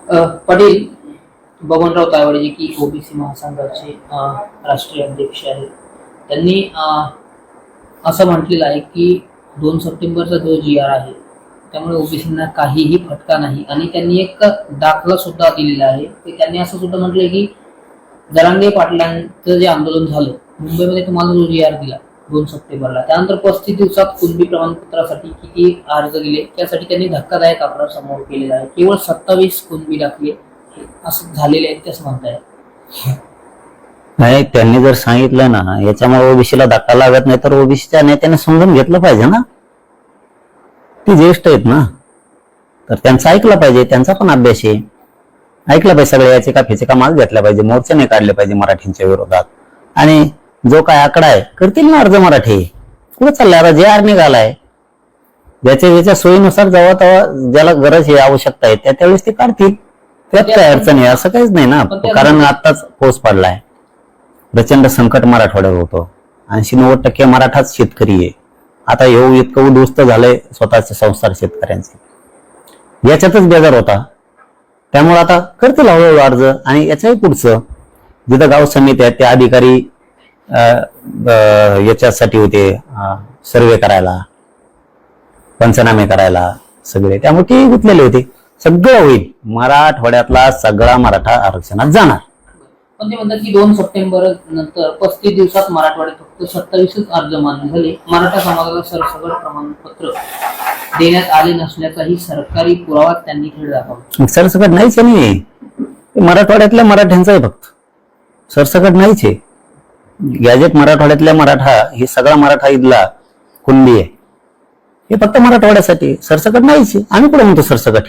पाटील बबनराव तायवाडे जे की ओबीसी महासंघाचे राष्ट्रीय अध्यक्ष आहेत, त्यांनी असं म्हटलेलं आहे की 2 सप्टेंबरचा जो GR आहे त्यामुळे ओबीसींना काहीही फटका नाही. आणि त्यांनी एक दाखला सुद्धा दिलेला आहे की त्यांनी असं सुद्धा म्हटलंय की जरांगे पाटलांचं जे आंदोलन झालं मुंबईमध्ये, तुम्हाला जो GR दिला 2 सप्टेंबरला, त्यानंतर 35 दिवसात कुणबी प्रमाणपत्रासाठी किती अर्ज दिले त्यासाठी त्यांनी धक्कादायक आकडा समोर केलेला आहे. केवळ 27 कुणबी दाखले असं झालेले आहेत असं म्हणताय. नाही, त्यांनी जर सांगितलं ना याच्यामुळे ओबीसीला धक्का लागत नाही, तर ओबीसीच्या नेत्याने समजून घेतलं पाहिजे ना. ती ज्येष्ठ आहेत ना, तर त्यांचं ऐकलं पाहिजे. त्यांचा पण अभ्यास आहे, ऐकलं पाहिजे. सगळे याचे का फेचे का माग घेतला पाहिजे, मोर्चाने काढले पाहिजे मराठींच्या विरोधात. आणि जो काय आकडा आहे करतील ना अर्ज मराठी. कुठं चाललाय आता GR निघालाय, ज्याच्या सोयीनुसार जेव्हा तेव्हा ज्याला गरज आहे आवश्यकता आहे त्यावेळेस ते काढतील. त्यात काय अडचण आहे असं काहीच नाही ना. कारण आताच पाऊस पडलाय, प्रचंड संकट मराठवाड्यावर होतं. 80-90% मराठाच शेतकरी आहे. आता येऊ इतकं उद्ध्वस्त झालंय स्वतःचे संसार शेतकऱ्यांचे, याच्यातच बेजार होता. त्यामुळे आता करतील हळूहळू अर्ज. आणि याच्याही पुढचं जिथं गाव समिती आहेत त्या अधिकारी याच्यासाठी होते, सर्वे करायला, पंचनामे करायला सगळे, त्यामुळे ते गुंतलेले होते. सगळं होईल, मराठवाड्यातला सगळा मराठा आरक्षणात जाणार. पण ते म्हणतात की 2 सप्टेंबर नंतर 35 दिवसात मराठवाड्यात फक्त 27 अर्ज मान्य झाले. मराठा समाजाला सरसकट प्रमाणपत्र देण्यात आले नसल्याचाही सरकारी पुरावा त्यांनी खेळ दाखवला. सरसकट नाहीच नाही, मराठवाड्यातल्या मराठ्यांचा आहे फक्त, सरसकट नाहीच आहे. गॅजेट मराठवाड्यातल्या मराठा हे सगळा मराठा इथला कुणबी आहे, हे फक्त मराठवाड्यासाठी. सरसकट नाहीच आहे. आम्ही कुठे म्हणतो सरसकट.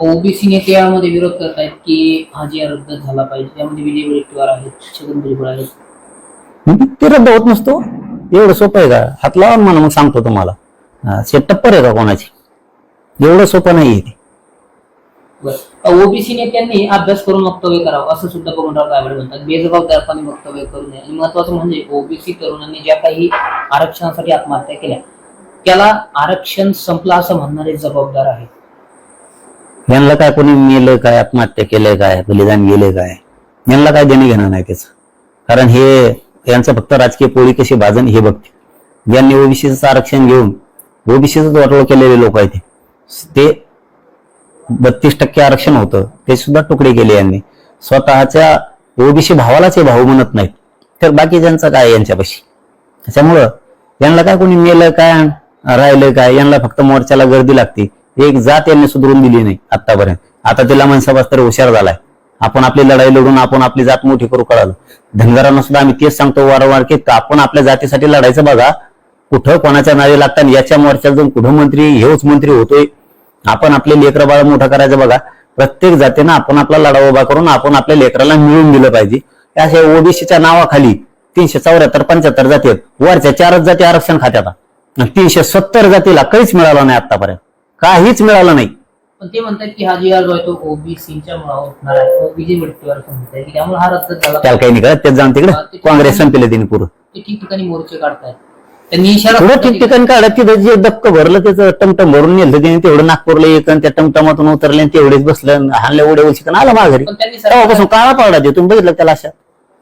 ओबीसी नेते यामध्ये विरोध करतायत की हा GR रद्द झाला पाहिजे. त्यामध्ये विजय वडेट्टीवार आहेत, छगन भुजबळ आहेत. ते रद्द होत नसतो. एवढं सोपं आहे का? हात लावा म्हणा, मग सांगतो तुम्हाला. टप्पर आहे का कोणाची? एवढं सोपं नाही ते. ओबीसी नेत्यांनी अभ्यास करून वक्तव्य करावं असं सुद्धा बबनराव तायवाडे म्हणतात. बेजबाबदारपणे वक्तव्य करू नये. आणि महत्वाचं म्हणजे ओबीसी तरुणांनी ज्या काही आरक्षणासाठी आत्महत्या केल्या त्याला आरक्षण संपलं असं म्हणणारे जबाबदार आहेत. यांना काय कोणी मेलं काय, आत्महत्या केलंय काय, बलिदान गेले काय, यांना काय देणं घेणं नाही त्याचं. कारण हे यांचं फक्त राजकीय पोळी कशी भाजन हे बघते. ज्यांनी ओबीसीचं आरक्षण घेऊन ओबीसीच वाटोळ केलेले लोक आहेत ते 32% आरक्षण होतं ते सुद्धा तुकडे केले यांनी. स्वतःच्या ओबीसी भावालाच हे भाऊ म्हणत नाहीत, तर बाकीच्यांचं काय यांच्यापाशी. त्याच्यामुळं यांना काय कोणी मेलं काय, राहिलं काय, यांना फक्त मोर्चाला गर्दी लागते. एक जात यांनी सुधारून दिली नाही आतापर्यंत. आता तिला मनसभा तरी हुशार झालाय. आपण आपली लढाई लढून आपण आपली जात मोठी करू कळालं. धनगरांना सुद्धा आम्ही तेच सांगतो वारंवार की आपण आपल्या जातीसाठी लढायचं बघा. कुठं कोणाच्या नावे लागतात, याच्या मोर्चात जाऊन कुठं मंत्री हेच मंत्री होतोय. आपण आपले लेकरं बाळ मोठं करायचं बघा. प्रत्येक जातीनं आपण आपला लढा उभा करून आपण आपल्या लेकराला मिळून दिलं पाहिजे. अशा ओबीसीच्या नावाखाली 374-75 जाती आहेत, वरच्या 4च जाती आरक्षण खात्यात. 370 जातीला काहीच मिळालं नाही आतापर्यंत, काहीच मिळालं नाही. पण ते म्हणतात की हा GR जो आहे तो ओबीसीच्या मुळे होणार आहे. विजय वडेट्टीवार म्हणतात की त्यामुळे हा रद्द झाला. त्याला काही नाही कळत, तेच जाऊन तिकडे काँग्रेस संपले तिने पुरं. ते ठिकठिकाणी मोर्चे काढतायत. त्यांनी इशारा पुढं ठिकठिकाणी काढत तिथं जे डक्क भरलं त्याचं टमटम भरून नेलं त्याने, तेवढं नागपूरला एक त्या टमटमातून उतरले तेवढेच बसलं, हाणल्या उड्या उलशिकन आला माघारी. तेव्हापासून काळा पडला ते. तुम्ही बघितलं त्याला अशा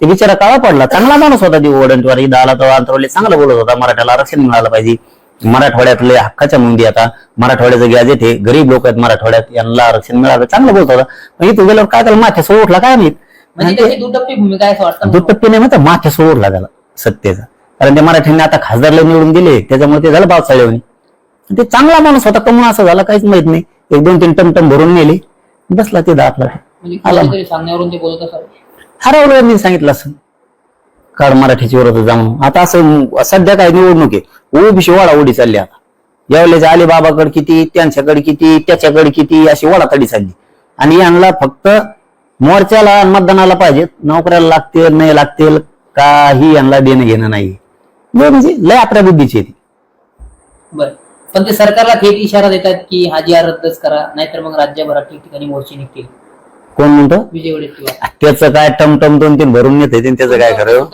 ते बिचारा काळा पडला. चांगला माणूस होता ते वडंटवार. इथं आला तर अंतरवले चांगला बोलत होता, मराठ्याला आरक्षण मिळालं पाहिजे, मराठवाड्यातले हक्काच्या मुंडी. आता मराठवाड्याचं गॅजेट आहे, गरीब लोक आहेत मराठवाड्यात, यांना आरक्षण मिळालं, चांगलं बोलत होता. मग इथं गेल्यावर काय त्याला माथ्यासोड उठला काय माहित. म्हणजे दुटप्पी भूमिका आहे असं वाटतं. दुटप्पी नाही म्हणतात, माथ्यासोड उठला त्याला सत्तेचा. कारण ते मराठ्यांनी आता खासदारला निवडून दिले त्याच्यामुळे ते झालं पावसाळ्यावर. ते चांगला माणूस होता, कमून असं झाला काहीच माहित नाही. 1-2-3 टमटम भरून नेले, बसला ते आपला. म्हणजे सांगण्यावरून ते बोलत असावे. हरवलं मी सांगितलं असं काळ मराठीची विरोधात जाऊन. आता असं सध्या काय निवडणूक आहे, ओबीसी वाडावडी चालली. आता यावेळेस अलिबाबाकडे किती, त्यांच्याकडे किती, त्याच्याकडे किती, अशी वडातडी चालली. आणि यांना फक्त मोर्चाला मतदानाला पाहिजेत, नोकऱ्याला लागतील नाही लागतील काही यांना देणं घेणं नाही. म्हणजे लय आपल्या बुद्धीची ती. बरं, पण ते सरकारला थेट इशारा देतात की हा GR रद्दच करा, नाहीतर मग राज्यभरात ठिकठिकाणी मोर्चे निघतील. कोण म्हणतो? विजय वडेट्टीवार. त्याचं काय टमटम 2-3 भरून नेते त्याचं काय खरं.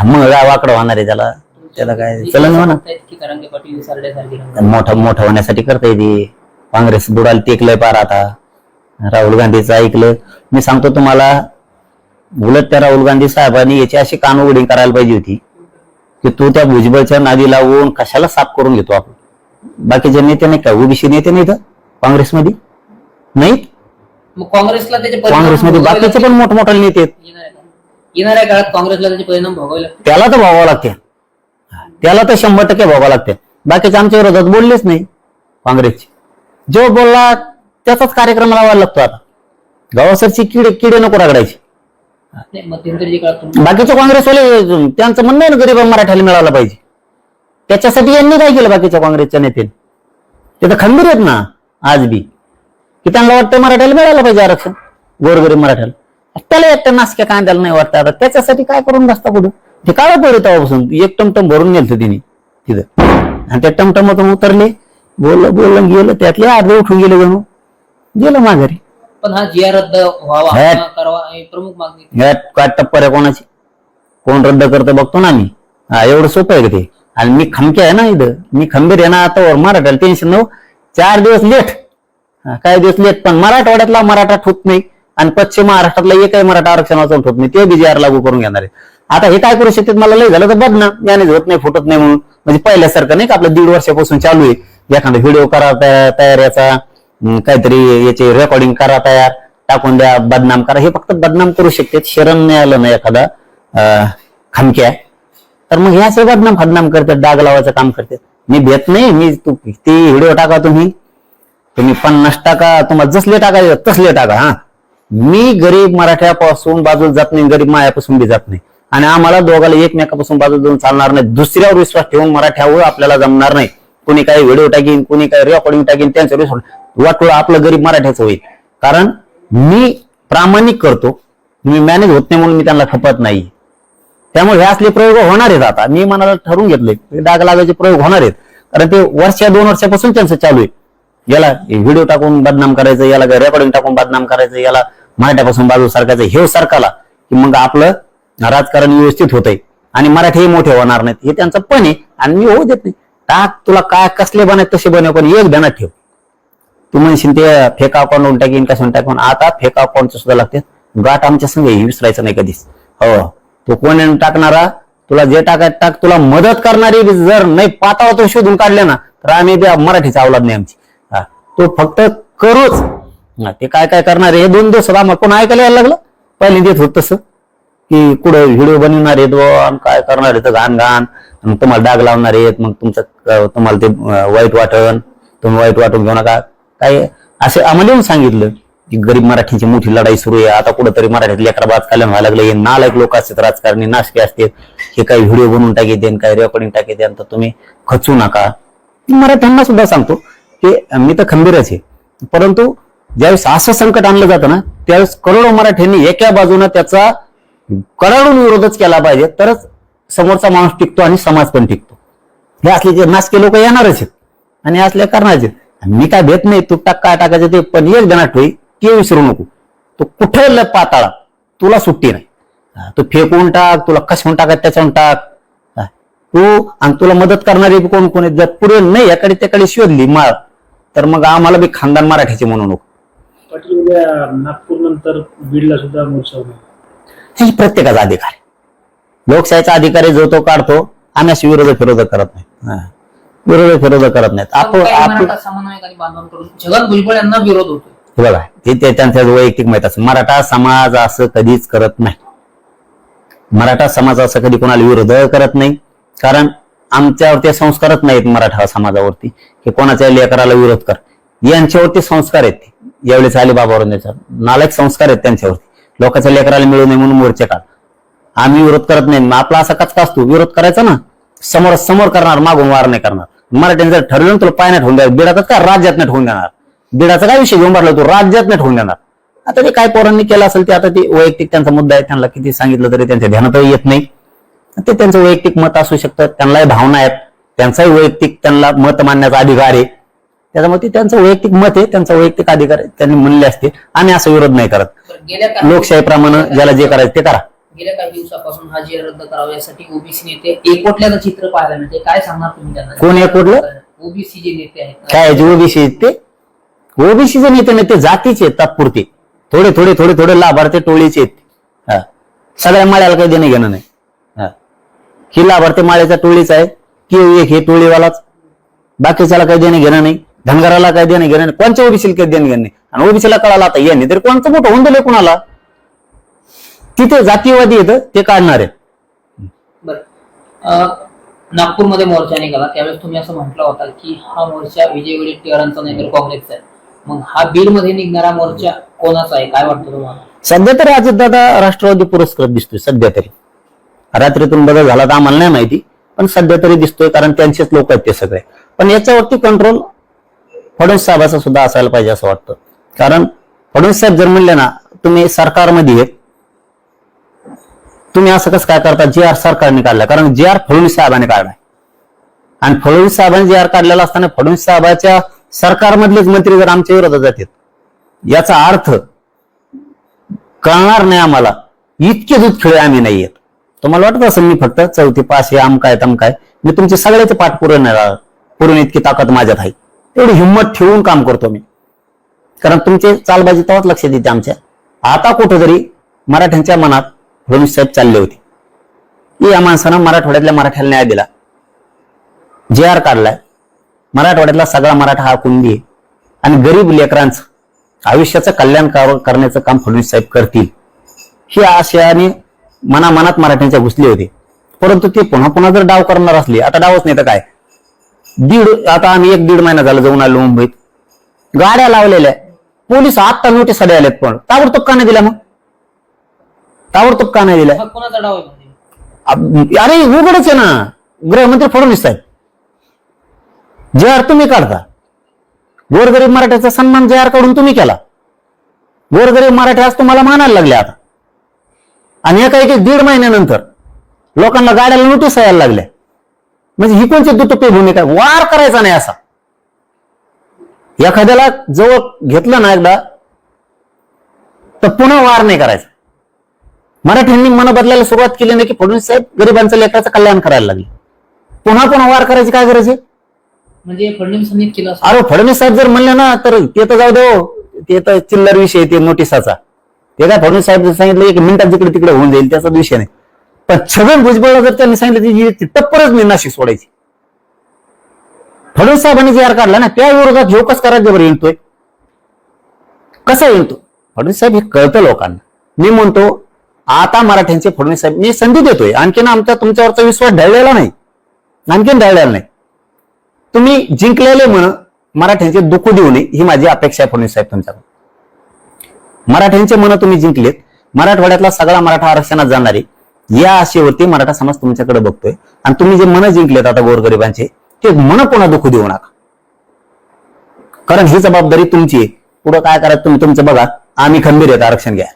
मग वाकडं होणार आहे त्याला, त्याला काय चलन म्हणा. की तरंगे पाटील सरड्यासारखे मोठं होण्यासाठी करता येते. काँग्रेस बुडाला टेकलंय पार आता. राहुल गांधीचं ऐकलं. मी सांगतो तुम्हाला, उलट त्या राहुल गांधी साहेबांनी याची अशी कानउघडणी करायला पाहिजे होती की तू त्या भुजबळच्या नादी लावून कशाला साफ करून घेतो आपण. बाकीचे नेते नाही का, ओबीसी नेते नाही तर काँग्रेसमध्ये नाही. मग काँग्रेसला त्याचे परिणाम काँग्रेसमध्ये भोगावे बाकीचे लागतील. पण मोठमोठे नेते आहेत. येणाऱ्या काळात काँग्रेसला त्याचे परिणाम भोगावे लागतील. त्याला तर भोगावं लागते, त्याला तर 100% भोगावं लागते. बाकीचे आमच्या विरोधात बोललेच नाही काँग्रेसचे. जो बोलला त्याचाच कार्यक्रम लावायला लागतो. आता गावासरची किडे नको रगडायचे. नाही, मध्यंतरीच्या काळात तुम्ही- बाकीचे काँग्रेसवाले त्यांचं म्हणणं आहे ना, गरीब मराठ्याला मिळालं पाहिजे. त्याच्यासाठी यांनी काय केलं बाकीच्या काँग्रेसच्या नेत्यांनी? ते तर खंबीर आहेत ना आज बी, की त्यांना वाटतं मराठ्याला मिळालं पाहिजे आरक्षण, गोरगरीब मराठ्याला. त्याला एकट्या नासक्या कांद्याला नाही वाटतं. आता त्याच्यासाठी काय करून बसता कुठं? ते काळं पडलं तेव्हापासून. एक टमटम भरून नेलं तिने तिथं, आणि त्या टमटमातून उतरले, बोललं गेलं, त्यातले अर्धे उठून गेले, जणू गेलं माघारी. पण हा जी आर रद्द व्हावा हॅट. किंवा करावा ही प्रमुख मागणी. यात काय टप्पर आहे कोणाची? कोण रद्द करतं बघतो ना मी. एवढं सोपं आहे का ते? आणि मी खमके आहे ना इथं, मी खंबीर आहे ना. आता मराठ्याला टेन्शन नव्ह. 4 दिवस लेट, काही दिवस लेट, पण मराठवाड्यातला मराठा ठोत नाही आणि पश्चिम महाराष्ट्रातला एकही मराठा आरक्षणाचा ठोत नाही. ते बीजीआर लागू करून घेणार आहे. आता हे काय करू शकतात? मला लय झालं तर बदनाम, याने होत नाही, फुटत नाही म्हणून. म्हणजे पहिल्यासारखं नाही का आपलं 1.5 वर्षापासून चालू आहे. एखादा व्हिडिओ करा तयार, याचा काहीतरी याचे रेकॉर्डिंग करा तयार, टाकून द्या, बदनाम करा. हे फक्त बदनाम करू शकतात. शरण नाही आलं ना एखादा खमक्या, तर मग हे असे बदनाम करतात, डाग लावायचं काम करतात. मी भेट नाही. मी ती व्हिडिओ टाका, तुम्ही 50 टाका, तुम्हाला जसले टाकायचे तसले टाका. हा, मी गरीब मराठ्यापासून बाजूला जात नाही, गरीब मायापासून बी जात नाही. आणि आम्हाला दोघाला एकमेकापासून बाजूला जाऊन चालणार नाही. दुसऱ्यावर विश्वास ठेवून मराठ्यावर आपल्याला जमणार नाही. कुणी काही व्हिडिओ टाकीन, कुणी काही रेकॉर्डिंग टाकीन, त्यांचं वाटोळं आपलं गरीब मराठ्याचं होईल. कारण मी प्रामाणिक करतो, मी मॅनेज होत नाही म्हणून मी त्यांना खपत नाही. त्यामुळे हे असले प्रयोग होणार आहेत. आता मी मनाला ठरवून घेतले, डाग लागायचे प्रयोग होणार आहेत. कारण ते 2 वर्षापासून त्यांचं चालू आहे. याला व्हिडिओ टाकून बदनाम करायचं, याला रेकॉर्डिंग टाकून बदनाम करायचं, याला मराठ्यापासून बाजू सरकायचं. हे सरकारला की मग आपलं राजकारण व्यवस्थित होतंय आणि मराठी मोठे होणार नाहीत. हे त्यांचं पण आहे आणि मी होऊ देत नाही. टाक, तुला काय कसले बनायचे तसे बनव, पण एक ध्यानात ठेव. तू म्हणशील ते फेक अकाउंट टाकीन कशाने टाकून. आता फेक अकाउंटचं सुद्धा लागते. गाठ आमच्या संघ विसरायचं नाही कधीच. हो, तो कोण टाकणारा, तुला जे टाकायचं टाक. तुला मदत करणारी जर नाही पातावा तो शोधून काढले ना, तर आम्ही मराठीचा अवलाद नाही आमची. तो फक्त करूच. ते काय करणार हे 2 दिवस आम्हाला कोण ऐकायला यायला लागलं. पहिले देत होत तसं की कुठं व्हिडिओ बनवणार आहेत आणि काय करणार आहेत घाण मग तुम्हाला डाग लावणार आहेत, मग तुम्हाला ते वाईट वाटण, तुम्ही वाईट वाटून घेऊ नका काय असे आम्हाला येऊन सांगितलं की गरीब मराठीची मोठी लढाई सुरू आहे. आता कुठंतरी मराठीत लेकरा बाज कल्याण व्हायला लागलं. हे नालायक लोक असतात, राजकारणी नाशके असतात, हे काही व्हिडिओ बनवून टाकीत, काही रेकॉर्डिंग टाकीत, तर तुम्ही खचू नका. मराठ्यांना सुद्धा सांगतो की मी तर खंबीरच आहे, परंतु ज्यावेळेस असं संकट आणलं जातं ना, त्यावेळेस करोडो मराठ्यांनी एका बाजूने त्याचा कडाडून विरोधच केला पाहिजे, तरच समोरचा माणूस टिकतो आणि समाज पण टिकतो. हे असले जे नासके लोक येणारच आहेत आणि असले करणारच आहेत. मी काय भेट नाही, तू टाक काय टाकायचं ते, पण एक जणात ठेवी ते विसरू नको. तू कुठे पाताळा, तुला सुट्टी नाही. तू फेकून टाक, तुला कशावून टाकायचं त्याच्यावरून टाक. तू आणि तुला मदत करणारे कोण कोण जर पुढे नाही याकडे त्याकडे शोधली माळ, तर मग आम्हाला बी खानदान मराठीचे म्हणू नको. पाटील, उद्या नागपूर नंतर बीडला सुद्धा मोर्चा होणार. हे प्रत्येकाचा अधिकार आहे. लोकशाहीचा अधिकार जो तो काढतो. आम्ही अशी विरोधक करत नाही. विरोधक करत नाहीत. आपण मराठा समन्वयकांनी बांधवांकडून छगन भुजबळ यांना विरोध होतो. बघा, ते त्यांचं वैयक्तिक माहित असं. मराठा समाज असं कधीच करत नाही. मराठा समाज असं कधी कोणाला विरोध करत नाही, कारण आमच्यावरती संस्कारच नाहीत मराठा समाजावरती की कोणाच्या लेकराला विरोध कर. यांच्यावरती संस्कार आहेत. यावेळेस अलिबाबावर नालायक संस्कार आहेत त्यांच्यावरती. लोकांच्या लेकराला मिळू नये म्हणून मोर्चे काढ. आम्ही विरोध करत नाही. आपला असा कचका असतो, विरोध करायचा ना, समोर करणार, मागून वार नाही करणार. मराठ्यांनी जर ठरवलं तुला पाय नाही ठेवून द्या, बिडातच का राज्यात नाही ठेवून देणार. बिडाचा काय विषय घेऊन बसला, तू राज्यात नाही ठेवून देणार. आता ते काय पोरांनी केलं असेल ते आता ते वैयक्तिक त्यांचा मुद्दा आहे. त्यांना किती सांगितलं तरी त्यांच्या ध्यानातही येत नाही. ते त्यांचं वैयक्तिक मत असू शकतं, त्यांनाही भावना आहेत, त्यांचाही वैयक्तिक त्यांना मत मांडण्याचा अधिकार आहे. त्याच्यामुळे ते त्यांचं वैयक्तिक मत आहे, त्यांचा वैयक्तिक अधिकार आहे, त्यांनी म्हणले असते. आम्ही असं विरोध नाही करत. लोकशाहीप्रमाणे ज्याला जे करायचं ते करा. गेल्या काही दिवसापासून हा जी रद्द करावा यासाठी ओबीसी नेते एकवटल्याचं चित्र पाहायला मिळते. काय सांगणार तुम्ही त्यांना? कोण एकवटलं? ओबीसी जे नेते आहेत काय ओबीसी ते ओबीसीचे नेते नाही, ते जातीचे आहेत तात्पुरते, थोडे थोडे थोडे थोडे लाभार्थी टोळीचे आहेत. हा. सगळ्या माळ्याला काही देणं घेणं नाही. हा. ही लाभार्थी माळ्याच्या टोळीचा आहे की एक हे टोळीवालाच, बाकीच्याला काही देणं घेणं नाही, धनगराला काही देणं घेणं नाही, कोणत्या ओबीसीला काही देणं घेणं नाही. आणि ओबीसीला कळाला आता यांनी तरी कोणतं मोठं होऊन दिलं कुणाला, तिथे जातीयवादी येतं ते काढणार आहे. बरं, नागपूरमध्ये मोर्चा निघाला त्यावेळेस तुम्ही असं म्हटलं होता की हा मोर्चा विजय वडेट्टीवारांचा नाही तर काँग्रेसचा आहे. मग हा बीडमध्ये निघणारा मोर्चा कोणाचा आहे, काय वाटतं तुम्हाला? सध्या तरी अजितदादा राष्ट्रवादी पुरस्कृत दिसतोय सध्या तरी. रात्रीतून बदल झाला तर आम्हाला नाही माहिती, पण सध्या तरी दिसतोय, कारण त्यांचेच लोक आहेत ते सगळे. पण याच्यावरती कंट्रोल फडणवीस साहेबाचा सुद्धा असायला पाहिजे असं वाटतं. कारण फडणवीस साहेब जर म्हणले ना तुम्ही सरकारमध्ये आहेत, तुम्ही असं कसं काय करता, जी आर सरकारने काढला, कारण जी आर फडणवीस साहेबांनी काढलाय. आणि फडणवीस साहेबांनी जी आर काढलेला असताना फडणवीस साहेबाच्या सरकारमधलेच मंत्री जर आमच्या विरोधात जातात, याचा अर्थ कळणार नाही आम्हाला. इतके दूध खेळे आम्ही नाही येत. तुम्हाला वाटत असेल मी फक्त चौथी पास हे आमकाय तमकाय, मी तुमचे सगळ्याचे पाठ पुरून इतकी ताकद माझ्यात आहे, तेवढी हिंमत ठेवून काम करतो मी. कारण तुमचे चालबाजी तेव्हाच लक्ष देते आमच्या. आता कुठेतरी मराठ्यांच्या मनात फडणवीस साहेब चालले होते की या माणसानं मराठवाड्यातल्या मराठ्याला न्याय दिला, जे आर काढलाय, मराठवाड्यातला सगळा मराठा हा कुणबी आहे आणि गरीब लेकरांचं आयुष्याचं कल्याण करण्याचं काम फडणवीस साहेब करतील ही आशयाने मनामनात मराठ्यांच्या घुसले होते. परंतु ते पुन्हा पुन्हा जर डाव करणार असले, आता डावच नाही तर काय, आता आम्ही 1-1.5 महिना झाला जाऊन आलो मुंबईत, गाड्या लावलेल्या, पोलीस आत्ता नोटीस आलेत, पण ताबडतोब का नाही दिल्या? मग ताबडतोब का नाही दिल्या? हा कोणाचा डाव आहे म्हणजे? अरे उघडच आहे ना, गृहमंत्री फडणवीस साहेब. जे आर तुम्ही काढता, गोरगरीब मराठ्याचा सन्मान जे आर काढून तुम्ही केला, गोरगरीब मराठी आज तुम्हाला मानायला लागले आता. आणि एका 1-1.5 महिन्यानंतर लोकांना गाड्याला नोटीस यायला लागल्या. म्हणजे ही कोणती दुटप्पी भूमिका? वार करायचा नाही असा. एखाद्याला जवळ घेतलं ना एकदा तर पुन्हा वार नाही करायचा. मराठ्यांनी मन बदलायला सुरुवात केली नाही की फडणवीस साहेब गरिबांचं लेकराचं कल्याण करायला लागले. पुन्हा पुन्हा वार करायची काय गरज आहे? म्हणजे फडणवीसांनी केलं असं? अरे फडणवीस साहेब जर म्हणले ना तर ते तर जाऊ देऊ, ते तर चिल्लर विषय आहे ते नोटिसाचा. ते काय फडणवीस साहेब सांगितलं 1 मिनिटात जिकडे तिकडे होऊन जाईल त्याचा विषय नाही. पण छगन भुजबळला जर त्यांनी सांगितलं ती टप्परच मी नाशिक सोडायची. फडणवीस साहेबांनी जे आर काढला ना त्या विरोधात ह्यो कस करायचं बरं येतोय? कसा येतो फडणवीस साहेब? हे कळतं लोकांना. मी म्हणतो आता मराठ्यांचे फडणवीस साहेब मी संधी देतोय. आणखीन आमचा तुमच्यावरचा विश्वास ढळलेला नाही, आणखीन ढळलेला नाही. तुम्ही जिंकलेले म्हण मराठ्यांचे दुःख देऊ नये ही माझी अपेक्षा आहे फडणवीस साहेब तुमच्याकडून. मराठ्यांचे मन तुम्ही जिंकलेत, मराठवाड्यातला सगळा मराठा आरक्षणात जाणारे या आशेवरती मराठा समाज तुमच्याकडे बघतोय. आणि तुम्ही जे मन जिंकलेत आता गोरगरिबांचे ते मन पुन्हा दुःख देऊ नका, कारण ही जबाबदारी तुमची आहे. पुढं काय करायचं तुम्ही तुमचं बघा. आम्ही खंबीर आहेत, आरक्षण घ्या.